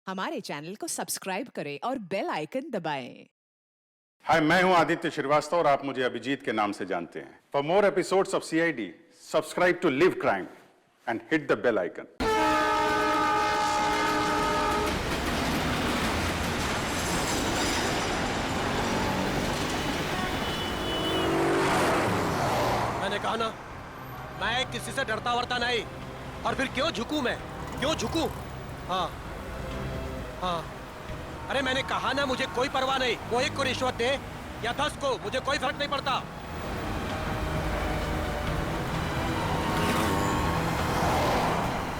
हमारे चैनल को सब्सक्राइब करें और बेल आइकन दबाएं। हाय, मैं हूं आदित्य श्रीवास्तव और आप मुझे अभिजीत के नाम से जानते हैं। For more episodes of CID, subscribe to Live Crime and hit the bell icon. मैंने कहा ना, मैं किसी से डरता वरता नहीं। और फिर क्यों झुकूं मैं? क्यों झुकूं? हाँ हाँ, अरे मैंने कहा ना, मुझे कोई परवाह नहीं। वो 1 को रिश्वत दे या 10 को, मुझे कोई फर्क नहीं पड़ता।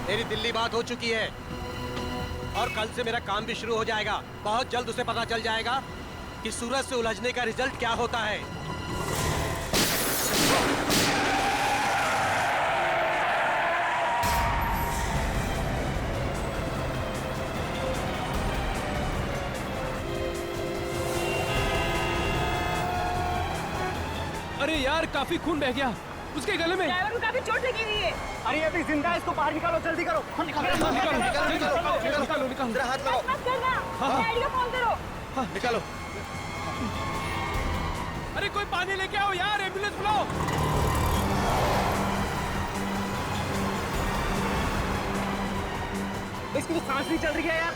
मेरी दिल्ली बात हो चुकी है और कल से मेरा काम भी शुरू हो जाएगा। बहुत जल्द उसे पता चल जाएगा कि सूरज से उलझने का रिजल्ट क्या होता है। अरे यार, काफी खून बह गया उसके गले में। ड्राइवर को काफी चोट लगी हुई है। अरे अभी जिंदा है, इसको बाहर निकालो, जल्दी करो। निकालो। जरा हाथ लगाओ। मत करना, डैडी को फोन करो। निकालो। अरे कोई पानी लेके आओ यार, एम्बुलेंस बुलाओ। इसकी तो सांस नहीं चल रही है यार।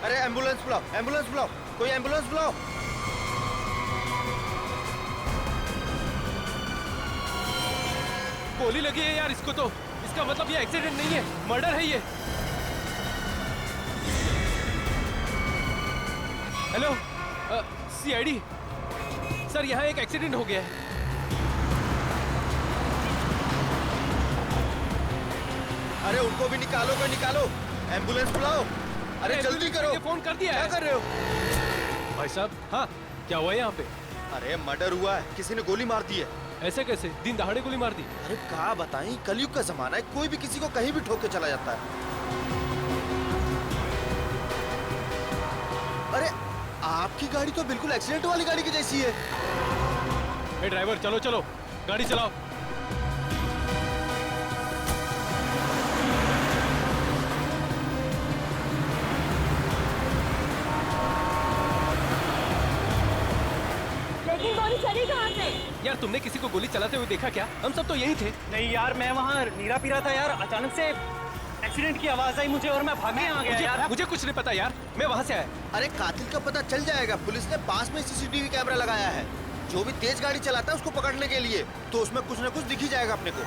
अरे एम्बुलेंस बुलाओ, एम्बुलेंस बुलाओ, कोई एम्बुलेंस बुलाओ। गोली लगी है यार इसको तो। इसका मतलब ये एक्सीडेंट नहीं है, मर्डर है ये। हेलो, सीआईडी सर, यहाँ एक एक्सीडेंट हो गया है। अरे उनको भी निकालो, कोई निकालो, एम्बुलेंस बुलाओ। अरे जल्दी करो। फोन कर दिया क्या है। कर रहे हो? भाई साहब, हाँ क्या हुआ है यहाँ पे? अरे मर्डर हुआ है, किसी ने गोली मार दी है। ऐसे कैसे? दिन दहाड़े गोली मार दी? अरे क्या बताएं, कलयुग का जमाना है, कोई भी किसी को कहीं भी ठोक के चला जाता है। अरे आपकी गाड़ी तो बिल्कुल एक्सीडेंट वाली गाड़ी की जैसी है। ए ड्राइवर, चलो चलो, गाड़ी चलाओ। लेकिन गोली चली कहाँ से? यार तुमने किसी को गोली चलाते हुए देखा क्या? हम सब तो यही थे। नहीं यार, मैं वहाँ नीरा पी रहा था यार, अचानक से एक्सीडेंट की आवाज आई मुझे और मैं भागने आ गया यार। मुझे कुछ नहीं पता यार, मैं वहाँ से आया। अरे कातिल का पता चल जाएगा, पुलिस ने पास में सीसीटीवी कैमरा लगाया है। जो भी तेज गाड़ी चलाता है उसको पकड़ने के लिए, तो उसमें कुछ न कुछ दिख ही जाएगा अपने को।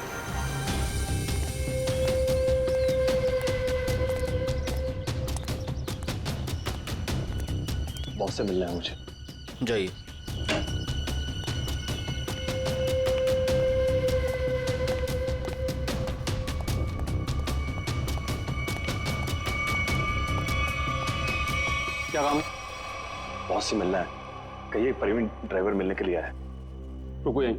बॉस से मिलना है मुझे। जाइए। क्या काम है? बॉस से मिलना है। कहिए प्रवीण ड्राइवर मिलने के लिए आया है। रुको यहीं।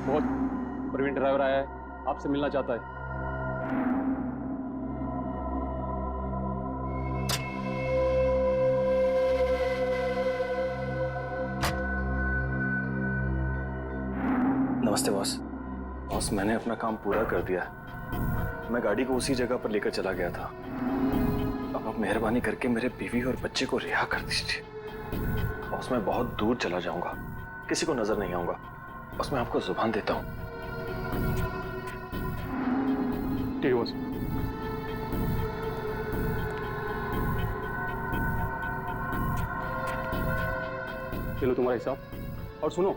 बहुत प्रवीण ड्राइवर आया है, आपसे मिलना चाहता है। नमस्ते बॉस। बॉस, मैंने अपना काम पूरा कर दिया। मैं गाड़ी को उसी जगह पर लेकर चला गया था। अब आप मेहरबानी करके मेरे बीवी और बच्चे को रिहा कर दीजिए। बॉस, मैं बहुत दूर चला जाऊंगा, किसी को नजर नहीं आऊंगा। बस मैं आपको जुबान देता हूं। ठीक है बॉस। चलो तुम्हारा हिसाब। और सुनो,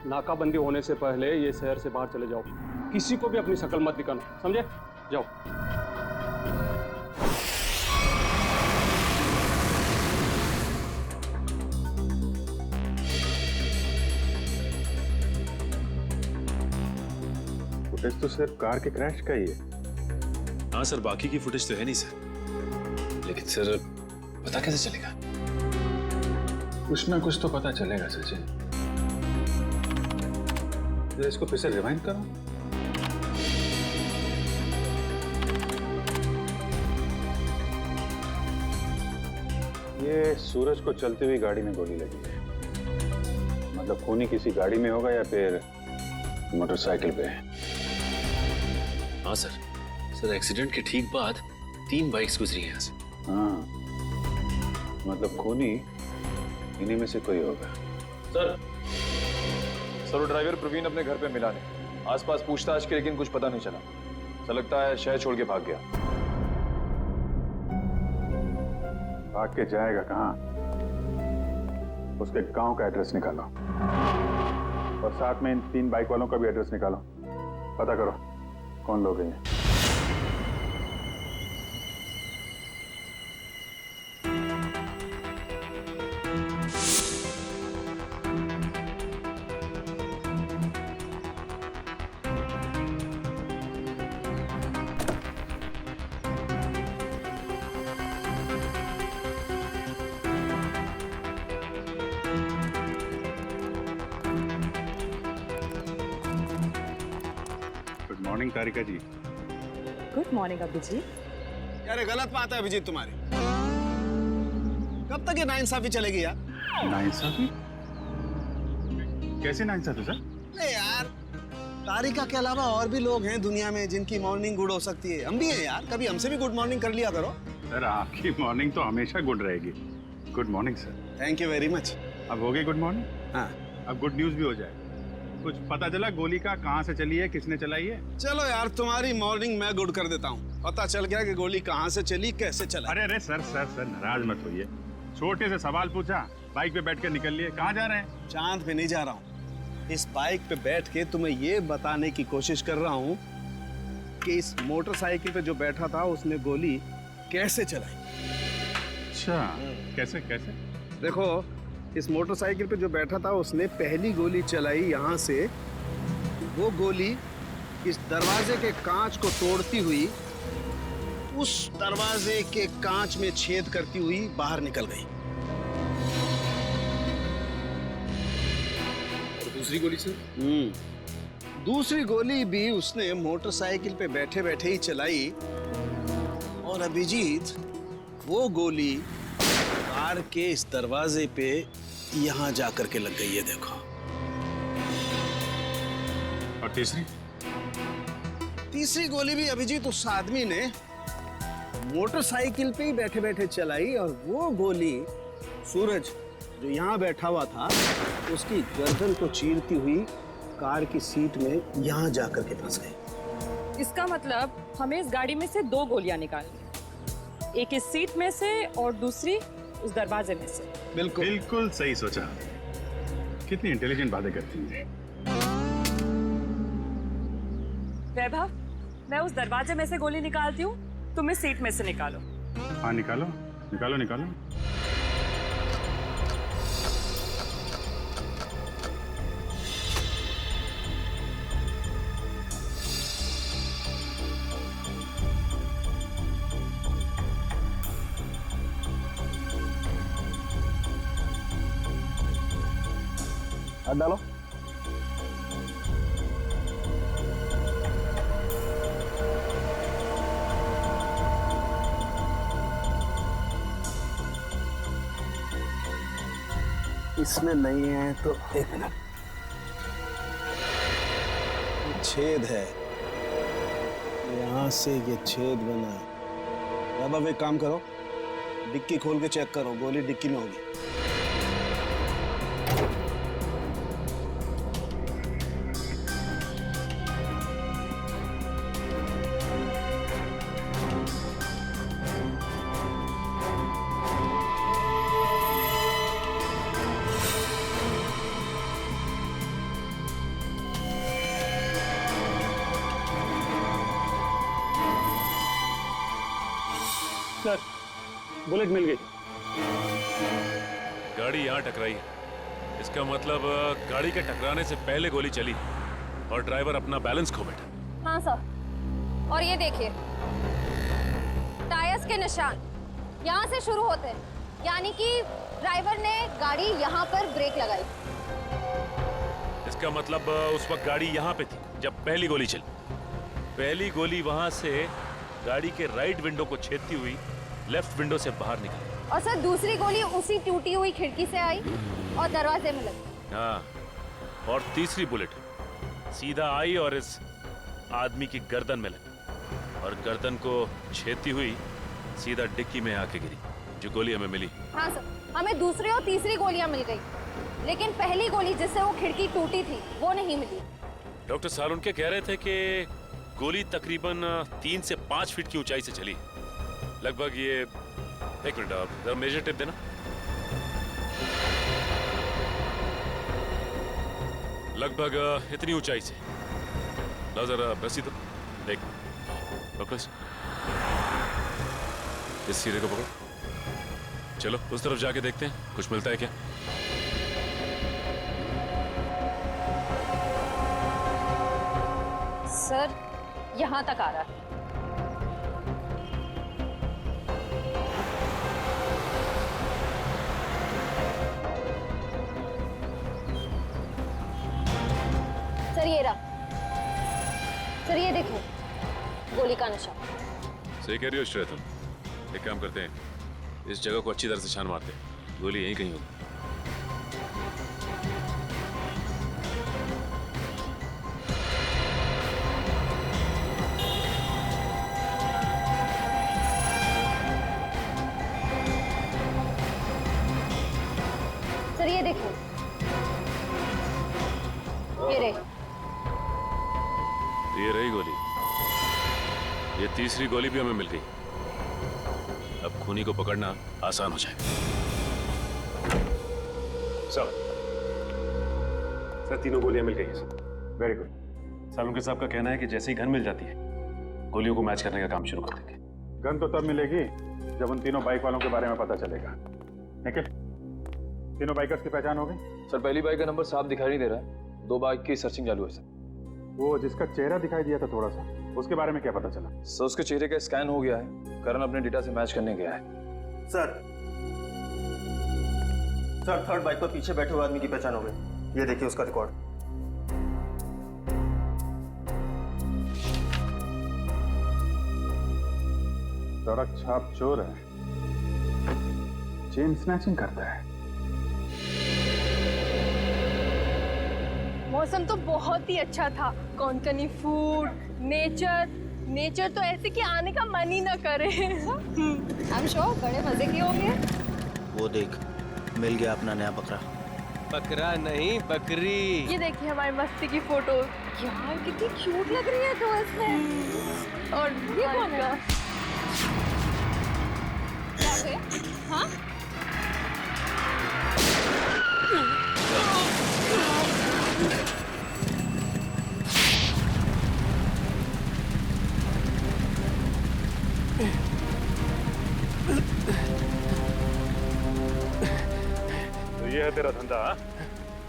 नाकाबंदी होने से पहले ये शहर से बाहर चले जाओ। किसी को भी अपनी शक्ल मत दिखाना, समझे? जाओ। फुटेज तो सिर्फ कार के क्रैश का ही है। हाँ सर, बाकी की फुटेज तो है नहीं सर। लेकिन सर पता कैसे चलेगा? कुछ ना कुछ तो पता चलेगा सचिन। जरा इसको फिर से रिवाइंड करो। ये सूरज को चलती हुई गाड़ी में गोली लगी है। मतलब खूनी किसी गाड़ी में होगा या फिर मोटरसाइकिल पे। हाँ सर, सर एक्सीडेंट के ठीक बाद 3 बाइक्स गुजरी हैं यहाँ से। हाँ, मतलब खूनी इन्हीं में से कोई होगा। सर वो ड्राइवर प्रवीण अपने घर पे मिला नहीं। आसपास पूछताछ की लेकिन कुछ पता नहीं चला। ऐसा लगता है शहर छोड़ के भाग गया। भाग के जाएगा कहाँ? उसके गांव का एड्रेस निकालो और साथ में इन 3 बाइक वालों का भी एड्रेस निकालो। पता करो कौन लोग हैं ये। Good morning Tarika ji. Good morning Abhijeet. यार ये गलत बात है अभिजीत तुम्हारी। कब तक ये नाइंसाफी चलेगी यार? नाइंसाफी? कैसे नाइंसाफी सर? नहीं यार, तारिका के अलावा और भी लोग हैं दुनिया में जिनकी मॉर्निंग गुड हो सकती है। हम भी हैं यार, कभी हमसे भी गुड मॉर्निंग कर लिया करो। सर आपकी मॉर्निंग तो हमेशा गुड रहेगी। Good morning sir. Thank you very much. अब हो गई गुड मॉर्निंग? हाँ, अब गुड न्यूज भी हो जाए। कुछ पता चला गोली का कहाँ से चली है, किसने चलाई है? चलो यार तुम्हारी मॉर्निंग मैं गुड कर देता हूँ। पता चल गया कि गोली कहाँ से चली, कैसे चला। अरे अरे सर सर सर नाराज मत होइए। छोटे से सवाल पूछा, बाइक पे बैठ कर निकल लिए। कहाँ जा रहे हैं? चांद पे नहीं जा रहा हूँ। इस बाइक पे बैठ के तुम्हें ये बताने की कोशिश कर रहा हूँ कि इस मोटरसाइकिल पे जो बैठा था उसने गोली कैसे चलाई। अच्छा, कैसे कैसे? देखो, इस मोटरसाइकिल पे जो बैठा था उसने पहली गोली चलाई यहाँ से। वो गोली इस दरवाजे के कांच को तोड़ती हुई उस दरवाजे के कांच में छेद करती हुई बाहर निकल गई। और दूसरी गोली सर? दूसरी गोली भी उसने मोटरसाइकिल पे बैठे बैठे ही चलाई। और अभिजीत, वो गोली कार के इस दरवाजे पे यहाँ जाकर के लग गई है, देखो। और तीसरी? तीसरी गोली भी अभिजीत उस आदमी ने मोटरसाइकिल पे ही बैठे बैठे चलाई। और वो गोली सूरज जो यहाँ बैठा हुआ था उसकी गर्दन को चीरती हुई कार की सीट में यहाँ जाकर के फंस गई। इसका मतलब हमें इस गाड़ी में से 2 गोलियां निकालनी, एक इस सीट में से और दूसरी उस दरवाजे में से। बिल्कुल बिल्कुल सही सोचा। कितनी इंटेलिजेंट बातें करती हैं। वैभव, मैं उस दरवाजे में से गोली निकालती हूँ, तुम इस सीट में से निकालो। हाँ निकालो निकालो निकालो। हाथ डालो। इसमें नहीं है तो एक मिनट, छेद है यहाँ से, ये छेद बना है। अब एक काम करो, डिक्की खोल के चेक करो, गोली डिक्की में होगी। सर बुलेट मिल गई। गाड़ी यहाँ टकराई है, इसका मतलब गाड़ी के टकराने से पहले गोली चली और ड्राइवर अपना बैलेंस खो बैठा। हाँ सर, और ये देखिए टायर्स के निशान यहाँ से शुरू होते हैं, यानी कि ड्राइवर ने गाड़ी यहाँ पर ब्रेक लगाई। इसका मतलब उस वक्त गाड़ी यहाँ पे थी जब पहली गोली चली। पहली गोली वहां से गाड़ी के राइट विंडो को छेदती हुई लेफ्ट विंडो से बाहर निकली। और सर दूसरी गोली उसी टूटी हुई खिड़की से आई और दरवाजे में लगी। हाँ, और तीसरी बुलेट सीधा आई और इस आदमी की गर्दन में लगी। और गर्दन को छेदती हुई सीधा डिक्की में आके गिरी। जो गोली हमें मिली, हाँ सर, हमें दूसरी और तीसरी गोलियां मिल गई, लेकिन पहली गोली जिससे वो खिड़की टूटी थी वो नहीं मिली। डॉक्टर सालुनके कह रहे थे कि गोली तकरीबन 3 से 5 फीट की ऊंचाई से चली। लगभग ये, एक मिनट आप जरा मेजर टेप देना। लगभग इतनी ऊंचाई से। ला जरा रस्सी दो। देख डॉक्टर, इस सिरे को पकड़ो। चलो उस तरफ जाके देखते हैं कुछ मिलता है क्या। सर यहाँ तक आ रहा है। सर ये रहा। सर ये देखो, गोली का निशान। सही कह रही हो श्रेया तुम। एक काम करते हैं, इस जगह को अच्छी तरह से छान मारते हैं। गोली यहीं कहीं होगी। सर ये देखो, ये रही। ये रही गोली। ये तीसरी गोली भी हमें मिल गई। अब खूनी को पकड़ना आसान हो जाए। सर तीनों गोलियां मिल गई हैं सर। Very good. सालुनके साहब का कहना है कि जैसे ही गन मिल जाती है गोलियों को मैच करने का काम शुरू कर देंगे। गन तो तब मिलेगी जब उन तीनों बाइक वालों के बारे में पता चलेगा। निखिल, तीनों बाइकर्स की पहचान हो गई? सर पहली बाइक का नंबर साफ दिखाई नहीं दे रहा है। 2 बाइक की सर्चिंग चालू है सर। वो जिसका चेहरा दिखाई दिया था थोड़ा सा, उसके बारे में क्या पता चला? सर उसके चेहरे का स्कैन हो गया है। करण अपने डेटा से मैच करने गया है। सर थर्ड बाइक पर पीछे बैठे हुए आदमी की पहचान हो गई। ये देखिए उसका रिकॉर्ड। सड़क छाप चोर है, चेन स्नैचिंग करता है। मौसम तो बहुत ही अच्छा था। कोंकणी फूड, नेचर तो ऐसे कि आने का मन ही ना करे। I'm sure बड़े मजे के होंगे। वो देख, मिल गया अपना नया बकरा। बकरा नहीं, बकरी। ये देखिए हमारी मस्ती की फोटो। यार कितनी क्यूट लग रही है तो इसमें। और ये कौन का? हाँ? तो ये है तेरा धंधा?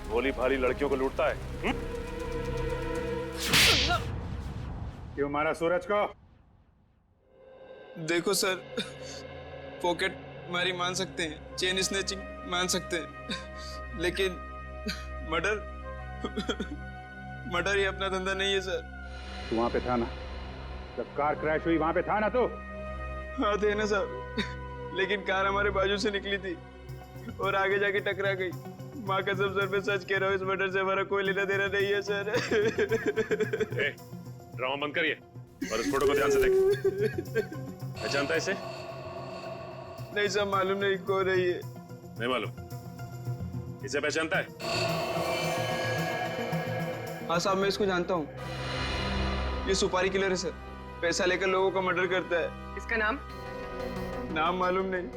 भोली भाली लड़कियों को लूटता है। क्यों मारा सूरज को? देखो सर, पॉकेट मारी मान सकते हैं, चेन स्नैचिंग मान सकते हैं, लेकिन मर्डर ही अपना धंधा नहीं है सर। तू वहां पे था ना जब कार क्रैश हुई? वहां पे था ना तू? हाँ थे ना सर, लेकिन कार हमारे बाजू से निकली थी और आगे जाके टकरा गई। माँ कसम सर, मैं सच कह रहा हूँ, इस मर्डर से हमारा कोई लेना देना नहीं है सर। ड्रामा बंद करिए और इस फोटो को ध्यान से देख। पहचानता है इसे? नहीं सर, मालूम नहीं कौन है ये। नहीं मालूम? इसे पहचानता है? हाँ साहब, मैं इसको जानता हूँ। ये सुपारी किलर है सर, पैसा लेकर लोगों का मर्डर करता है। इसका नाम? नाम मालूम नहीं,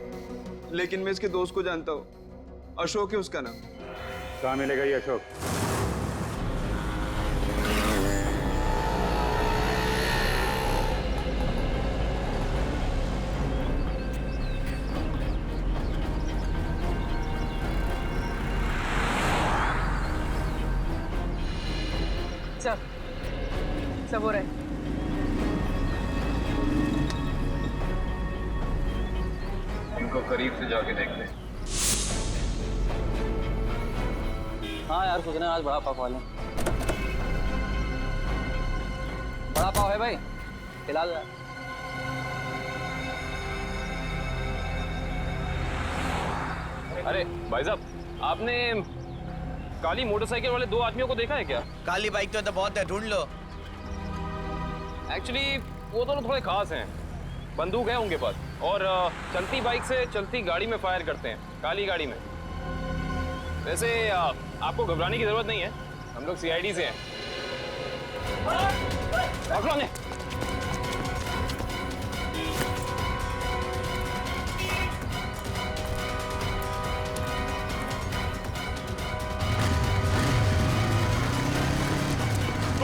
लेकिन मैं इसके दोस्त को जानता हूँ। अशोक है उसका नाम। कहाँ मिलेगा ये अशोक? सब हो रहा है। इनको करीब से जाके देख ले। हाँ यार, सोच रहे हैं आज बड़ा पाव खा लें। बड़ा पाव है भाई, फिलहाल। अरे भाई साहब, आपने काली मोटरसाइकिल वाले 2 आदमियों को देखा है क्या? काली बाइक तो बहुत है, ढूंढ लो। एक्चुअली वो दोनों थोड़े खास हैं। बंदूक है उनके पास और चलती बाइक से चलती गाड़ी में फायर करते हैं, काली गाड़ी में। वैसे आपको घबराने की जरूरत नहीं है, हम लोग सीआईडी से हैं।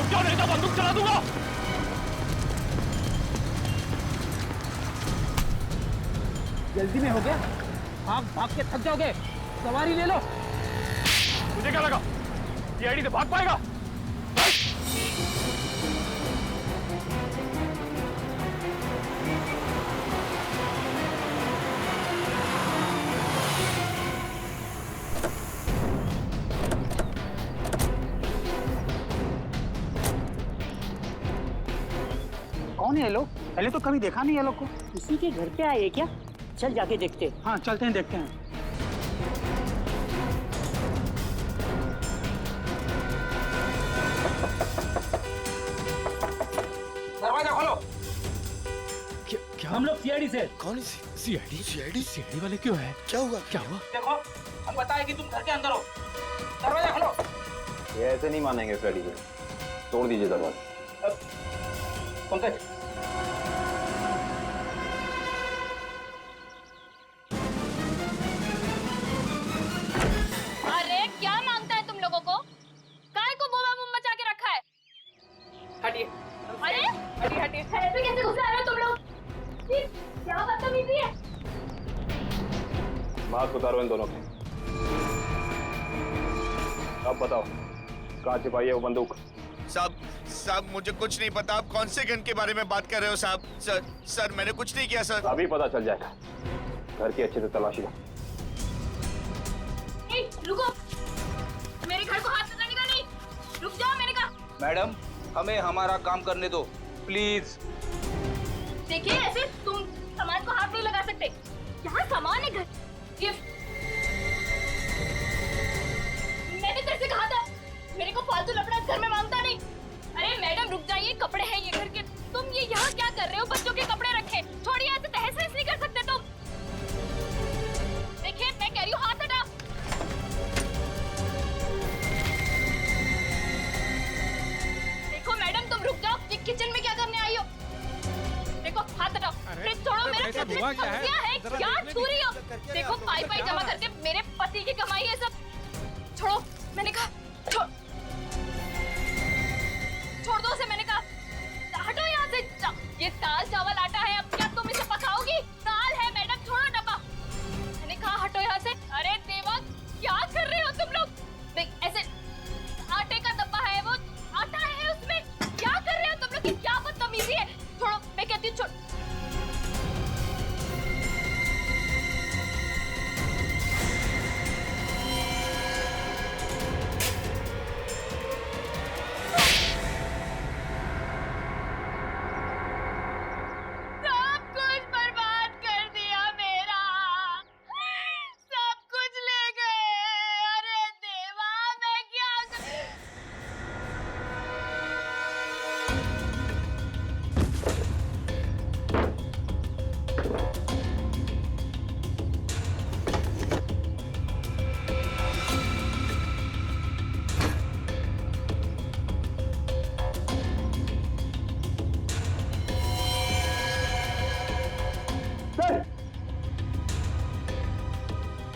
क्या नहीं तो बंदूक चला दूंगा। जल्दी में हो गया, भाग के थक जाओगे, सवारी ले लो। मुझे क्या लगा सीआईडी से भाग पाएगा? कौन है ये लोग? पहले तो कभी देखा नहीं ये लोग को। किसी के घर पे आए क्या? चल जाके देखते। हाँ चलते हैं, देखते हैं। दरवाजा खोलो। क्या हम लोग सीआईडी से। कौन सीआईडी वाले क्यों है? क्या हुआ? देखो, हम बताए कि तुम घर के अंदर हो। दरवाजा खोलो। ये ऐसे नहीं मानेंगे फ्रेडी को, तोड़ दीजिए दरवाजा। पंकज, अरे क्या मांगता है तुम लोगों को? काय को बोबा मुंह मचा के रखा है? हटिए। अरे हटिए। ऐसे कैसे घुस रहे हो तुम लोग? क्या बदतमीजी है? मास्क उतारो इन दोनों के। अब बताओ कहाँ छिपाई है वो बंदूक? साहब मुझे कुछ नहीं पता। आप कौन से गन के बारे में बात कर रहे हो साहब? सर मैंने कुछ नहीं किया सर। अभी पता चल जाएगा। घर की अच्छे से तलाशी लो। रुको, मेरे घर को हाथ लगाने का नहीं। रुक जाओ, मैंने कहा। मैडम, हमें हमारा काम करने दो प्लीज। देखिए, ऐसे तुम सामान को हाथ नहीं लगा सकते। यहाँ सामान है, घर गिफ्ट। मैंने तेरे से कहा था मेरे को फालतू लफड़ा घर में मांगता नहीं। अरे मैडम रुक जाइए, कपड़े हैं ये घर के। तुम ये यहाँ क्या कर रहे हो? बच्चों के कपड़े रखे। छोड़िए, ऐसे तहस नहस नहीं कर सकते तुम। देखिए मैं कह रही हूँ, हाथ हटा। देखो मैडम, तुम रुक जाओ। ये किचन में क्या करने आई हो? देखो हाथ हटाओ। फ्रिज छोड़ो। मेरे घर में सब्जियां है, क्या चोरी हो? देखो पाई पाई जमा करके मेरे पति की कमाई है सब। छोड़ो, मैंने कहा छोड़ दो उसे, मैंने कहा हटो यहाँ से। ये दाल चावल आटा है, अब क्या तुम इसे पकाओगी? दाल है मैडम, छोड़ो डब्बा। मैंने कहा हटो यहाँ से। अरे देवा, क्या कर रहे हो तुम लोग? देख, ऐसे आटे का डब्बा है, वो आटा है उसमें। क्या कर रहे हो तुम लोग? क्या बदतमीजी है? छोड़ो, मैं कहती हूँ छोड़।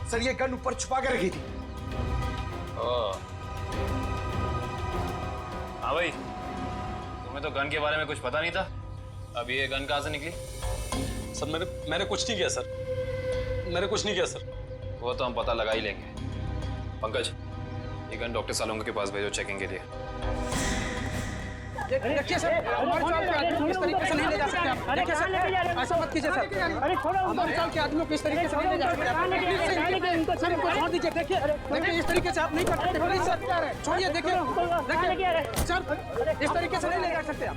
सर ये गन ऊपर छुपा के रखी थी। हाँ भाई, तुम्हें तो गन के बारे में कुछ पता नहीं था। अब ये गन कहाँ से निकली? सर मैंने कुछ नहीं किया सर। मैंने कुछ नहीं किया सर। वो तो हम पता लगा ही लेंगे। पंकज, ये गन डॉक्टर सालोंगा के पास भेजो चेकिंग के लिए। देखिए सर, हमारे चाल के आदमी इस तरीके से नहीं ले जा सकते आप। देखिए सर, ऐसा मत कीजिए सर। हमारे चाल के आदमियों को इस तरीके से नहीं ले जा सकते आप। सर इनको छोड़ दीजिए। देखिए इस तरीके से आप नहीं कर सकते। प्लीज सर छोड़िए। देखिए सर, इस तरीके से नहीं ले जा सकते आप।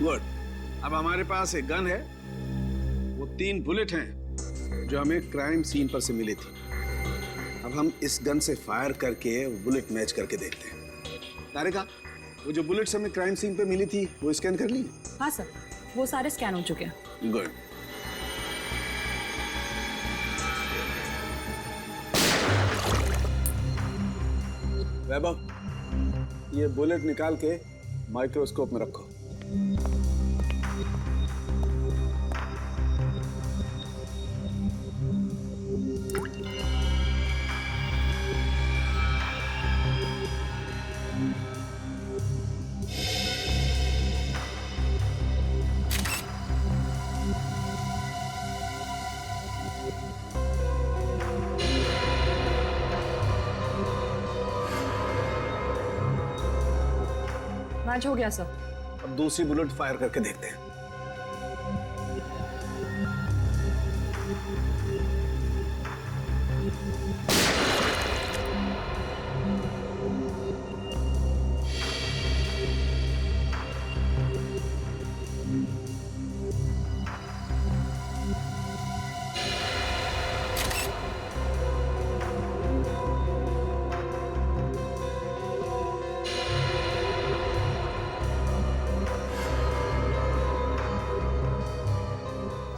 गुड। अब हमारे पास एक गन है, वो 3 बुलेट हैं जो हमें क्राइम सीन पर से मिली थी। अब हम इस गन से फायर करके बुलेट मैच करके देखते हैं। तारिका, वो जो बुलेट्स हमें क्राइम सीन पे मिली थी वो स्कैन कर ली? हाँ सर, वो सारे स्कैन हो चुके हैं। गुड। वैभव, ये बुलेट निकाल के माइक्रोस्कोप में रखो। मैच हो गया सर। अब दूसरी बुलेट फायर करके देखते हैं।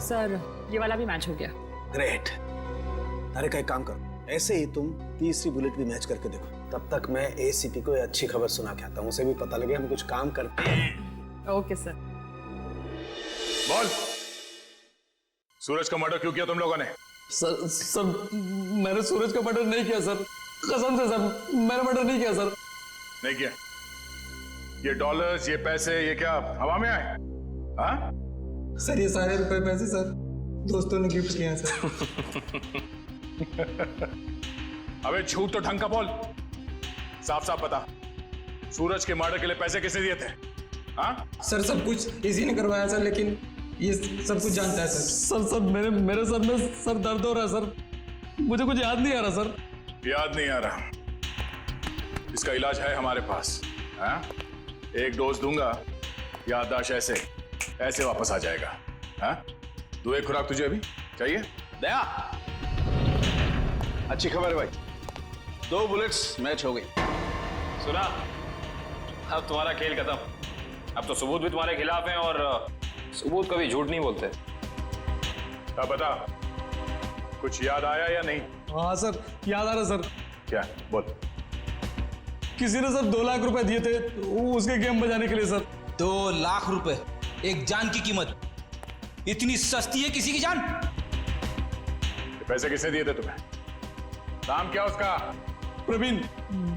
सर, ये वाला भी मैच हो गया। ग्रेट। अरे का एक काम करो, ऐसे ही तुम तीसरी बुलेट भी मैच करके देखो। तब तक मैं एसीपी को अच्छी खबर सुना के आता हूँ, उसे भी पता लगे हम कुछ काम करते हैं। Okay sir. बोल, सूरज का मर्डर क्यों किया तुम लोगों ने? सर मैंने सूरज का मर्डर नहीं किया सर, कसम से सर, मैंने मर्डर नहीं किया सर। नहीं किया? ये डॉलर्स, ये पैसे, ये क्या हवा में आए? हाँ? सर ये सारे रुपए पैसे सर दोस्तों ने गिफ्ट किए हैं सर। अबे झूठ तो ढंग का बोल, साफ साफ बता, सूरज के मर्डर के लिए पैसे किसने दिए थे? हाँ? सर सब कुछ इसी ने करवाया सर, लेकिन ये सब कुछ जानता है सर। सर मेरे सर में सर दर्द हो रहा है सर, मुझे कुछ याद नहीं आ रहा सर। याद नहीं आ रहा? इसका इलाज है हमारे पास। हाँ? एक डोज दूंगा, याददाश्त ऐसे वापस आ जाएगा। हाँ? दो एक खुराक तुझे अभी चाहिए? दया, अच्छी खबर है भाई, 2 बुलेट्स मैच हो गई। सुना, अब तुम्हारा खेल खत्म। अब तो सबूत भी तुम्हारे खिलाफ हैं और सबूत कभी झूठ नहीं बोलते। अब बता, कुछ याद आया या नहीं? हाँ सर, याद आ रहा सर। क्या? बोल। किसी ने सर 2 लाख रुपए दिए थे उसके गेम बजाने के लिए सर। 2 लाख रुपए, एक जान की कीमत। इतनी सस्ती है किसी की जान? पैसे किसने दिए थे तुम्हें? नाम क्या उसका? प्रवीण,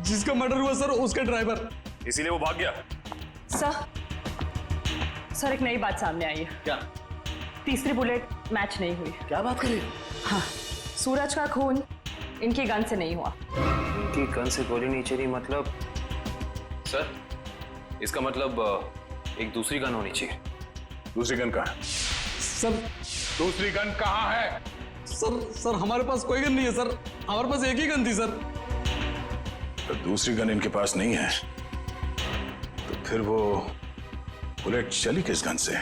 जिसका मर्डर हुआ सर, उसका ड्राइवर। इसीलिए वो भाग गया? सर एक नई बात सामने आई है। क्या? तीसरी बुलेट मैच नहीं हुई। क्या बात कर रही हो? हाँ, सूरज का खून इनकी गन से नहीं हुआ। इनकी गन से गोली नहीं चली मतलब? सर, इसका मतलब एक दूसरी गन होनी चाहिए। दूसरी गन कहाँ है? सर दूसरी गन कहाँ है? सर हमारे पास कोई गन नहीं है सर, हमारे पास एक ही गन थी सर। तो दूसरी गन इनके पास नहीं है, तो फिर वो बुलेट चली किस गन से?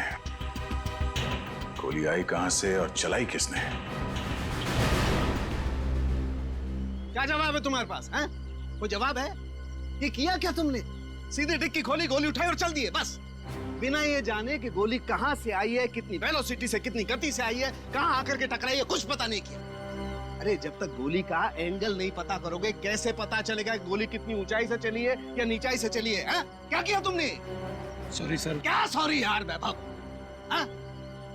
गोली आई कहां से और चलाई किसने? क्या जवाब है तुम्हारे पास? हैं? कोई जवाब है? ये किया क्या तुमने? सीधे डिक्की खोली, गोली उठाई और चल दिए बस, बिना ये जाने कि गोली कहां से आई है, कितनी वेलोसिटी से, कितनी गति से आई है, कहां आकर के टकराई है, कुछ पता नहीं किया। अरे जब तक गोली का एंगल नहीं पता करोगे कैसे पता चलेगा गोली कितनी ऊंचाई से चली है या नीचाई से चली है? हा? क्या किया तुमने? Sorry sir. क्या सॉरी यार वैभव?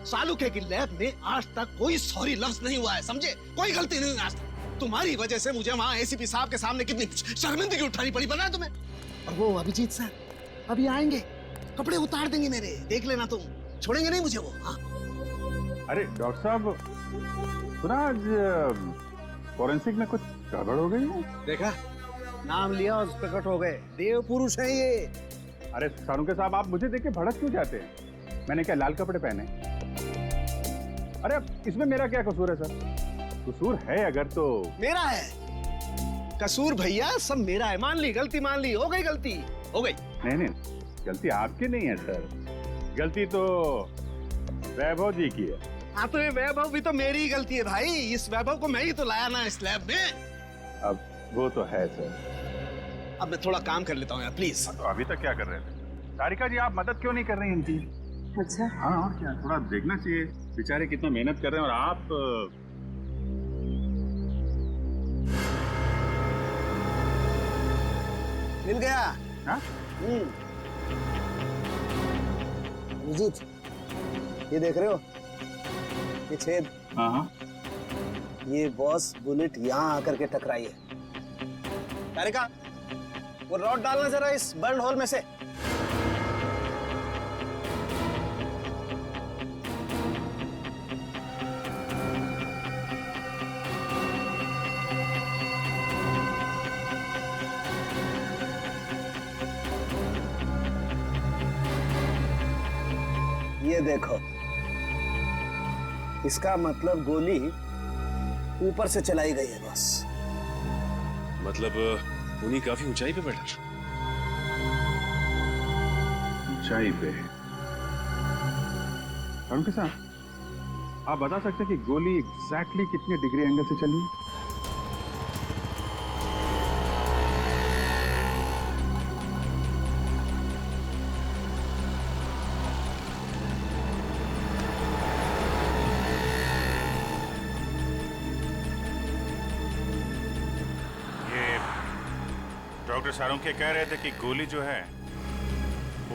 सालुके की लैब में आज तक कोई सॉरी लफ्ज नहीं हुआ है, समझे? कोई गलती नहीं आज तक। तुम्हारी वजह से मुझे वहाँ एसीपी साहब के सामने कितनी शर्मिंदगी उठानी पड़ी, पता है तुम्हें? और वो अभिजीत सर अभी आएंगे, कपड़े उतार देंगे मेरे, देख लेना तुम, छोड़ेंगे नहीं मुझे वो। हाँ? अरे डॉक्टर साहब, सुना आज फॉरेंसिक में कुछ गड़बड़ हो गई है? देखा, नाम लिया और प्रकट हो गए, देव पुरुष है ये। अरे सारुके साहब, आप मुझे देख के भड़क क्यों जाते हैं? मैंने क्या लाल कपड़े पहने? अरे अब इसमें मेरा क्या कसूर है सर? कसूर है अगर तो मेरा है कसूर भैया, सब मेरा है। मान ली गलती, मान ली, हो गई गलती, हो गई। नहीं, गलती आपकी नहीं है सर, गलती तो वैभव जी की है। हाँ तो ये वैभव भी तो मेरी ही गलती है भाई, इस वैभव को मैं ही तो लाया ना इस लैब में। अब वो तो है सर। अब मैं थोड़ा काम कर लेता हूँ यार, प्लीज। तो अभी तक क्या कर रहे थे? सारिका जी, आप मदद क्यों नहीं कर रही हैं इनकी? अच्छा। हाँ, और क्या, थोड़ा देखना चाहिए, बेचारे कितना मेहनत कर रहे हैं और आप मिल गया। हाँ? अभिजीत, ये देख रहे हो, ये छेद? हाँ। ये बॉस बुलेट यहाँ आकर के टकराई है। तारिका, वो रॉड डालना जरा इस बर्न होल में से। ये देखो, इसका मतलब गोली ऊपर से चलाई गई है बस। मतलब खूनी काफी ऊंचाई पे बैठा। ऊंचाई पे? अरुण के साथ आप बता सकते हैं कि गोली एग्जैक्टली कितने डिग्री एंगल से चली है? डॉक्टर सारुंखे कह रहे थे कि गोली जो है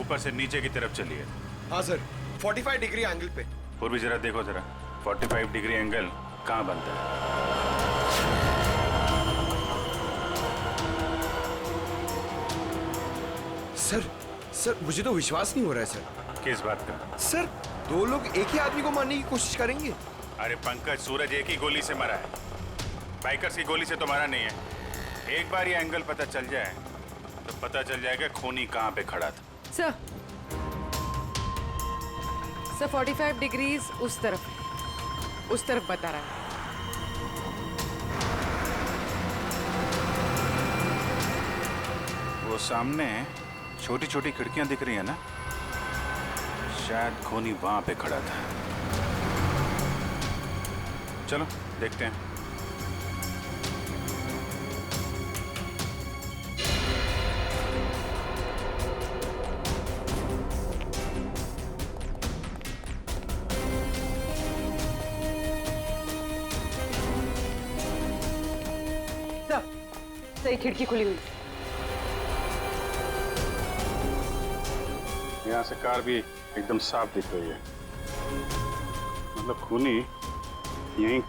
ऊपर से नीचे की तरफ चली है। हाँ सर, 45 डिग्री एंगल पे। और भी जरा देखो जरा, 45 डिग्री एंगल कहाँ बनता है? सर मुझे तो विश्वास नहीं हो रहा है सर। किस बात का? सर, दो लोग एक ही आदमी को मारने की कोशिश करेंगे? अरे पंकज, सूरज एक ही गोली से मरा है, बाइकर्स की गोली से तो मारा नहीं है। एक बार ये एंगल पता चल जाए तो पता चल जाएगा खूनी कहाँ पे खड़ा था। सर 45 डिग्रीज उस तरफ बता रहा है। वो सामने छोटी छोटी खिड़कियां दिख रही है ना, शायद खूनी वहां पे खड़ा था। चलो देखते हैं। सही खिड़की खुली हुई। यहाँ से कार भी एकदम साफ दिख रही है, मतलब खूनी यहीं।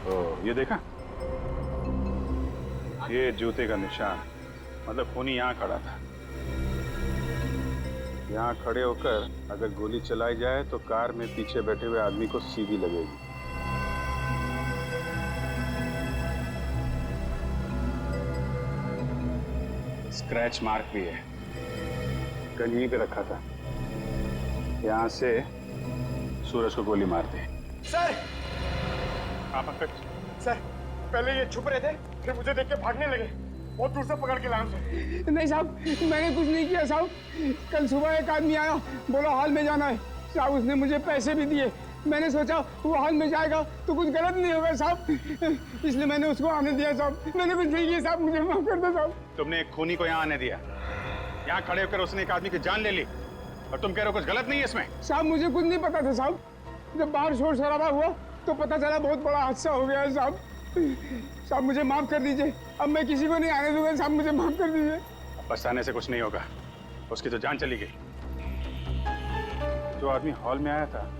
तो ये देखा, ये जूते का निशान, मतलब खूनी यहाँ खड़ा था। यहाँ खड़े होकर अगर गोली चलाई जाए तो कार में पीछे बैठे हुए आदमी को सीधी लगेगी। स्क्रैच मार्क भी है, गन यहीं पे रखा था। यहाँ से सूरज को गोली मार दी। सर! आप पंकज? सर, पहले ये छुप रहे थे, फिर मुझे देख के भागने लगे। बहुत दूर से पकड़ के लाया मुझे। नहीं साहब, मैंने कुछ नहीं किया साहब। कल सुबह एक आदमी आया, बोला हॉल में जाना है साहब, उसने मुझे पैसे भी दिए। मैंने सोचा वो हॉल में जाएगा तो कुछ गलत नहीं होगा साहब, इसलिए मैंने उसको आने दिया साहब। मैंने कुछ नहीं किया साहब, मुझे माफ कर दो साहब। तुमने एक खूनी को यहाँ आने दिया, यहाँ खड़े होकर उसने एक आदमी की जान ले ली, और तुम कह रहे हो कुछ गलत नहीं है इसमें? साहब मुझे कुछ नहीं पता था साहब, जब बाहर शोर शराबा हुआ तो पता चला बहुत बड़ा हादसा हो गया है साहब। साहब मुझे माफ कर दीजिए, अब मैं किसी को नहीं आने दूंगा साहब, मुझे माफ कर दीजिए। पछताने से कुछ नहीं होगा, उसकी तो जान चली गई। जो आदमी हॉल में आया था,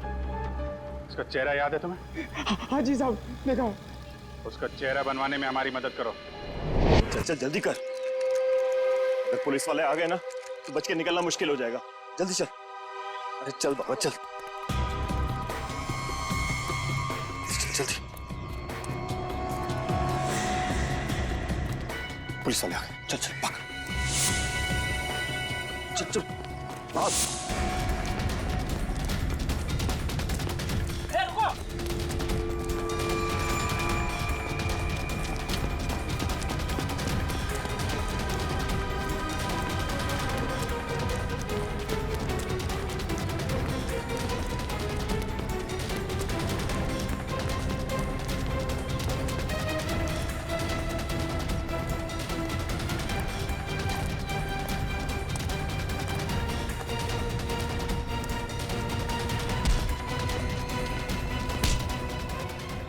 उसका चेहरा याद है तुम्हें? हाँ जी साहब, देखा। उसका चेहरा बनवाने में हमारी मदद करो। चल चल जल्दी कर, अगर पुलिस वाले आ गए ना तो बच के निकलना मुश्किल हो जाएगा। जल्दी चल। अरे चल बाबा चल, जल्दी। पुलिस वाले आ गए, चल चल भाग। चल चल भाग।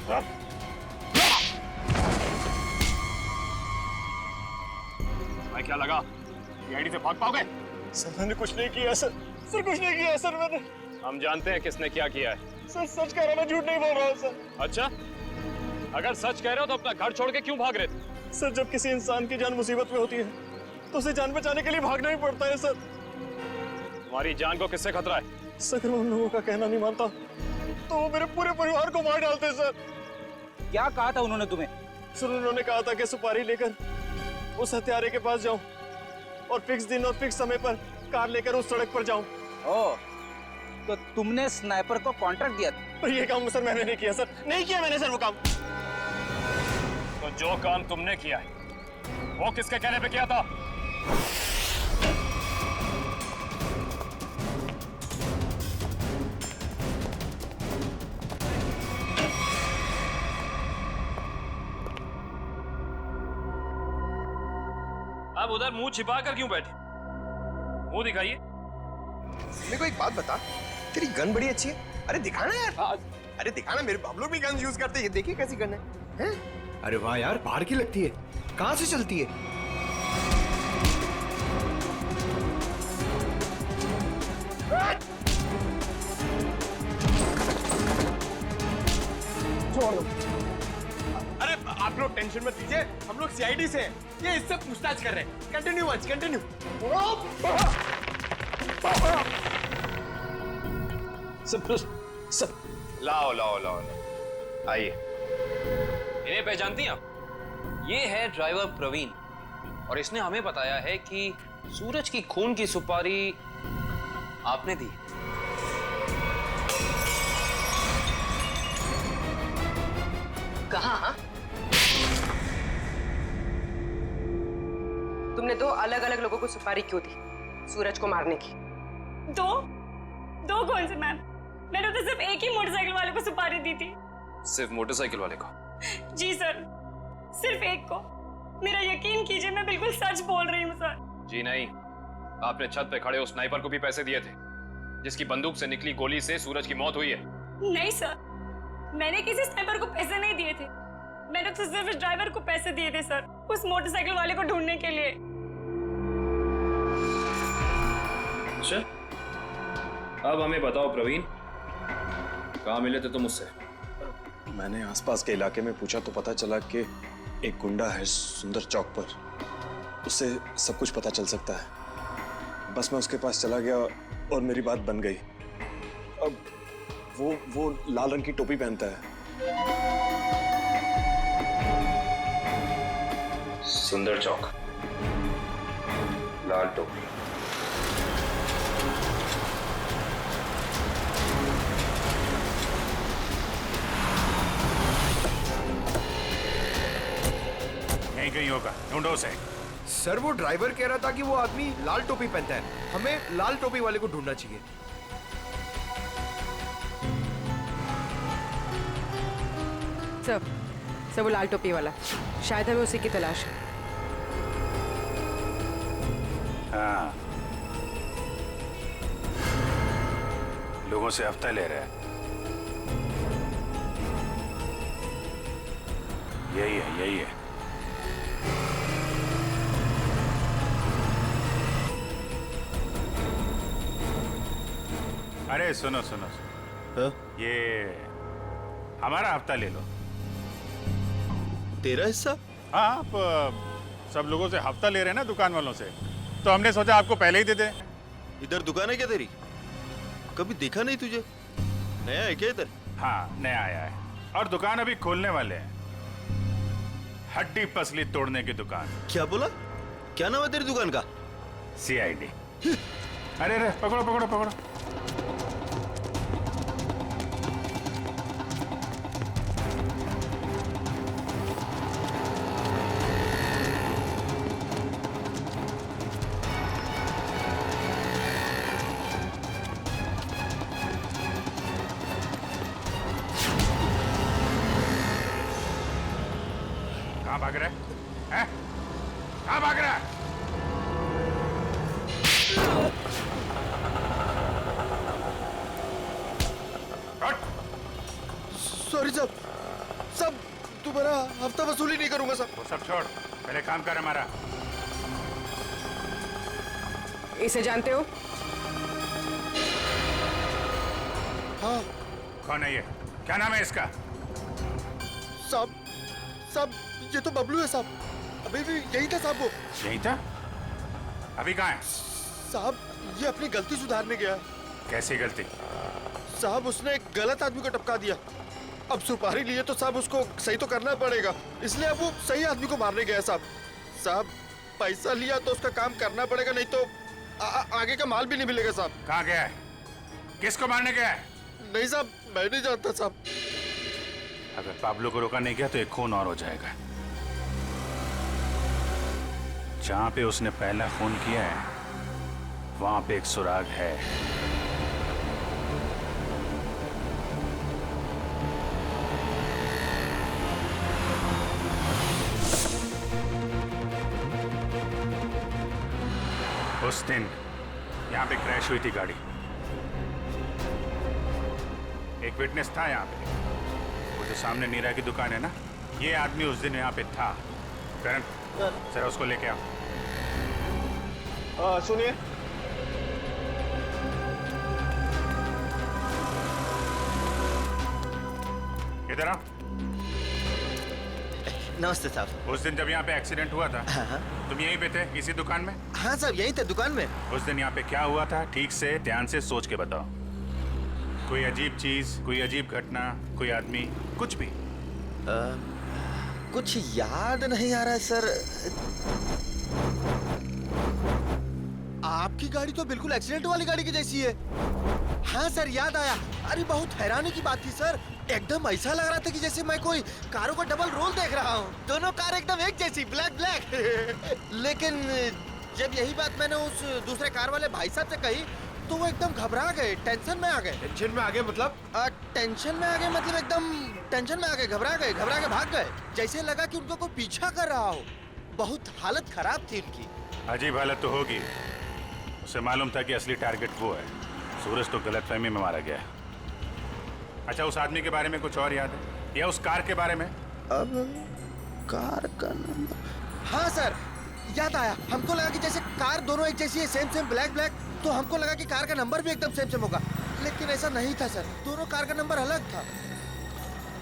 भाई क्या लगा सीआईडी से भाग पाओगे? सर मैंने कुछ नहीं किया सर। सर कुछ नहीं किया सर मैंने। हम जानते हैं किसने क्या किया है। सर सच कह रहा हूं, मैं झूठ नहीं बोल रहा हूँ सर। अच्छा, अगर सच कह रहे हो तो अपना घर छोड़ के क्यों भाग रहे थे? सर जब किसी इंसान की जान मुसीबत में होती है तो उसे जान बचाने के लिए भागना ही पड़ता है सर। तुम्हारी जान को किससे खतरा है? सर अगर मैं उन लोगों का कहना नहीं मानता तो वो मेरे पूरे परिवार को मार डालते सर। क्या कहा था उन्होंने तुम्हें? सर उन्होंने कहा था कि सुपारी लेकर उस हत्यारे के पास जाऊं और फिक्स दिन और फिक्स समय पर कार लेकर उस सड़क पर जाऊं। ओह, तो तुमने स्नाइपर को कॉन्ट्रैक्ट दिया था? पर ये काम सर मैंने नहीं किया सर, नहीं किया मैंने सर वो काम। तो जो काम तुमने किया है वो किसके कहने पे किया था? आप उधर मुंह छिपा कर क्यों बैठे? मुंह दिखाइए। मेरे को एक बात बता, तेरी गन बड़ी अच्छी है। अरे दिखाना यार। अरे दिखाना, मेरे हम लोग भी गन यूज करते हैं। देखिए कैसी गन है, हैं? अरे वाह यार, बाहर की लगती है। कहाँ से चलती है? छोड़ दो। अरे आप लोग टेंशन मत लीजिए, हम लोग सीआईडी से हैं। ये इससे पूछताछ कर रहे हैं। Continue once, continue. सब लाओ लाओ लाओ, आइए। इन्हें पहचानती हैं आप? ये है ड्राइवर प्रवीण और इसने हमें बताया है कि सूरज की खून की सुपारी आपने दी। कहाँ? तुमने दो अलग अलग लोगों को सुपारी क्यों दी? सूरज को मारने की। दो कौन से मैम? मैंने तो सिर्फ एक ही मोटरसाइकिल वाले को सुपारी दी थी। सिर्फ मोटरसाइकिल वाले को? जी सर, सिर्फ एक को। मेरा यकीन कीजिए, मैं बिल्कुल सच बोल रही हूँ सर। जी नहीं, आपने छत पे खड़े उस स्नाइपर को भी पैसे दिए थे जिसकी बंदूक से निकली गोली से सूरज की मौत हुई है। नहीं सर, मैंने किसी स्नाइपर को पैसे नहीं दिए थे। मैंने तो सिर्फ इस ड्राइवर को पैसे दिए थे सर, उस मोटरसाइकिल वाले को ढूंढने के लिए। अच्छा, अब हमें बताओ प्रवीण, कहाँ मिले थे तुम मुझसे? मैंने आसपास के इलाके में पूछा तो पता चला कि एक गुंडा है सुंदर चौक पर, उससे सब कुछ पता चल सकता है। बस मैं उसके पास चला गया और मेरी बात बन गई। अब वो लाल रंग की टोपी पहनता है। सुंदर चौक, लाल टोपी। यहीं कहीं होगा, ढूंढो उसे। सर वो ड्राइवर कह रहा था कि वो आदमी लाल टोपी पहनता है, हमें लाल टोपी वाले को ढूंढना चाहिए। सब वो लाल टोपी वाला, शायद हमें उसी की तलाश है। हाँ, लोगों से हफ्ता ले रहा है। यही है, यही है। अरे सुनो सुनो सुनो, ये हमारा हफ्ता ले लो। तेरा हिस्सा? हाँ, आप सब लोगों से हफ्ता ले रहे हैं ना, दुकान वालों से, तो हमने सोचा आपको पहले ही दे दें। इधर दुकान है क्या तेरी? कभी देखा नहीं तुझे? नया है क्या इधर? हाँ, नया आया है और दुकान अभी खोलने वाले हैं। हड्डी पसली तोड़ने की दुकान। क्या बोला? क्या नाम है तेरी दुकान का? सीआईडी। अरे अरे, पकड़ो पकड़ो पकड़ो। कहाँ भाग रहा है? हैं? कहाँ भाग रहा है? सॉरी साहब, सब दोबारा हफ्ता वसूली नहीं करूंगा सब। वो सब छोड़, पहले काम कर हमारा। इसे जानते हो? हाँ। कौन है ये? क्या नाम है इसका? साहब ये तो बबलू है साहब। अभी भी यही था साहब वो। यही था? अभी कहाँ है? साहब ये अपनी गलती सुधारने गया। कैसी गलती? साहब उसने एक गलत आदमी को टपका दिया। अब सुपारी लिए तो साहब उसको सही तो करना पड़ेगा, इसलिए अब वो सही आदमी को मारने गया साहब। साहब पैसा लिया तो उसका काम करना पड़ेगा, नहीं तो आगे का माल भी नहीं मिलेगा साहब। कहाँ गया है? किसको मारने गया है? नहीं साहब मैं नहीं जानता साहब। अगर पाब्लो को रोका नहीं गया तो एक खून और हो जाएगा। जहां पे उसने पहला खून किया है वहां पे एक सुराग है। उस दिन यहां पे क्रैश हुई थी गाड़ी। एक विटनेस था यहाँ पे, वो जो सामने नीरा की दुकान है ना, ये आदमी उस दिन यहाँ पे था। करण जरा उसको लेके आओ। सुनिए, इधर आओ। नमस्ते साहब। उस दिन जब यहाँ पे एक्सीडेंट हुआ था, हाँ। तुम यहीं पे थे इसी दुकान में? हाँ साहब यहीं थे दुकान में। उस दिन यहाँ पे क्या हुआ था ठीक से ध्यान से सोच के बताओ। कोई अजीब चीज, कोई अजीब घटना, कोई आदमी, कुछ भी? कुछ याद नहीं आ रहा है सर। आपकी गाड़ी तो बिल्कुल एक्सीडेंट वाली गाड़ी की जैसी है। हाँ सर याद आया। अरे बहुत हैरानी की बात थी सर, एकदम ऐसा लग रहा था कि जैसे मैं कोई कारों का डबल रोल देख रहा हूँ। दोनों कार एकदम एक जैसी, ब्लैक ब्लैक। लेकिन जब यही बात मैंने उस दूसरे कार वाले भाई साहब से कही तो वो एकदम घबरा गए, टेंशन में आ गए। टेंशन में आ गए मतलब? टेंशन में आ गए मतलब एकदम टेंशन में आ गए, घबरा के भाग गए। जैसे लगा कि उनको कोई पीछा कर रहा हो। बहुत हालत खराब थी उनकी। अजीब हालत तो होगी। उसे मालूम था कि असली टारगेट वो है। सूरज तो गलतफहमी में मारा गया है। अच्छा उस आदमी के बारे में कुछ और याद है या उस कार के बारे में? अब कार का नंबर, हाँ सर याद आया। हमको लगा कि जैसे कार दोनों एक जैसी है, सेम ब्लैक ब्लैक, तो हमको लगा कि कार का नंबर भी एकदम सेम होगा, लेकिन ऐसा नहीं था सर। दोनों कार का नंबर अलग था।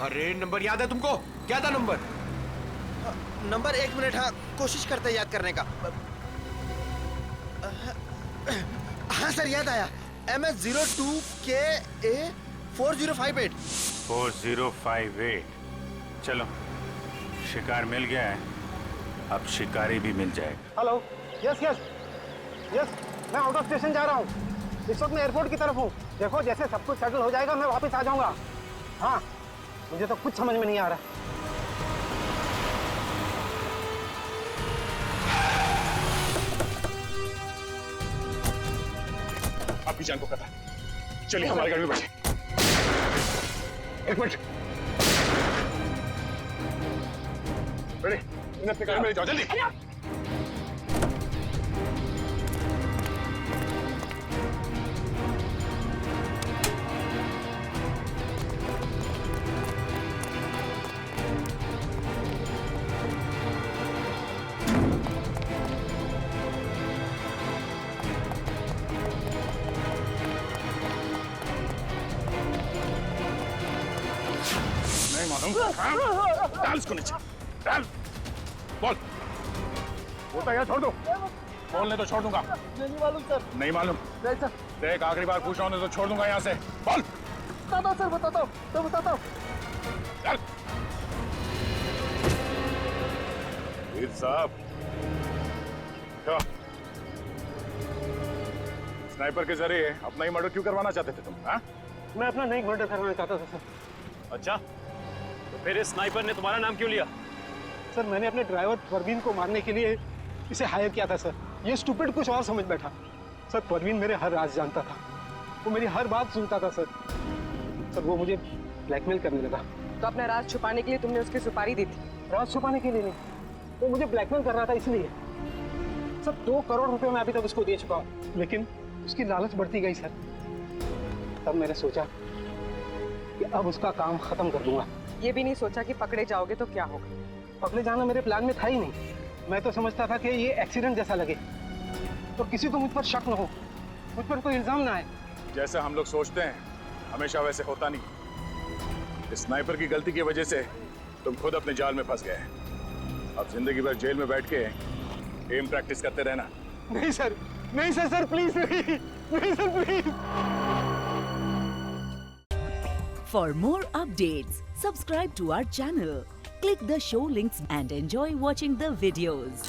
अरे नंबर याद है तुमको? क्या था नंबर? नंबर 1 मिनट, हाँ कोशिश करते हैं याद करने का। हाँ सर याद आया, MS02KA 4058। 4058। चलो शिकार मिल गया है, अब शिकारी भी मिल जाएगा। हेलो, यस, मैं आउट ऑफ स्टेशन जा रहा हूँ। इस वक्त मैं एयरपोर्ट की तरफ हूँ। देखो जैसे सब कुछ सेटल हो जाएगा मैं वापस आ जाऊंगा। हाँ मुझे तो कुछ समझ में नहीं आ रहा। आपकी जान को पता है। चलिए हमारी गाड़ी में बैठे। एक मिनट, रेडी? इन्हें अपनी गाड़ी में ले जाओ जल्दी। डाल इसको नीचे, डाल। बोल। बोलता यार छोड़ दो। बोलने तो छोड़ दूंगा। नहीं मालूम सर। नहीं मालूम? नहीं सर। देख आखिरी बार पूछ रहा हूँ तो छोड़ दूंगा यहाँ से। बोल। बताता हूँ सर, बताता हूँ। चल। वीर साहब, क्या स्नाइपर के जरिए अपना ही मर्डर क्यों करवाना चाहते थे तुम? हाँ? मैं अपना नहीं मर्डर करवाना चाहता था सर। अच्छा, तो फिर इस स्नाइपर ने तुम्हारा नाम क्यों लिया? सर मैंने अपने ड्राइवर परवीन को मारने के लिए इसे हायर किया था सर। ये स्टूपिड कुछ और समझ बैठा। सर परवीन मेरे हर राज जानता था, वो मेरी हर बात सुनता था सर। वो मुझे ब्लैकमेल करने लगा। तो अपना राज छुपाने के लिए तुमने उसकी सुपारी दी थी? राज छुपाने के लिए नहीं, वो मुझे ब्लैकमेल कर रहा था इसलिए। सर 2 करोड़ रुपए मैं अभी तक उसको दे चुका हूँ, लेकिन उसकी लालच बढ़ती गई सर। तब मैंने सोचा कि अब उसका काम खत्म कर दूंगा। ये भी नहीं सोचा कि पकड़े जाओगे तो क्या होगा? पकड़े जाना मेरे प्लान में था ही नहीं। मैं तो समझता था कि ये एक्सीडेंट जैसा लगे, तो किसी को मुझ पर शक न हो, मुझ पर कोई इल्जाम ना आए। जैसा हम लोग सोचते हैं हमेशा वैसे होता नहीं। इस स्नाइपर की गलती की वजह से तुम खुद अपने जाल में फंस गए। अब जिंदगी भर जेल में बैठ के एम प्रैक्टिस करते रहना। नहीं सर, नहीं सर, सर प्लीज नहीं, नहीं sir please. For more updates, subscribe to our channel, click the show links and enjoy watching the videos.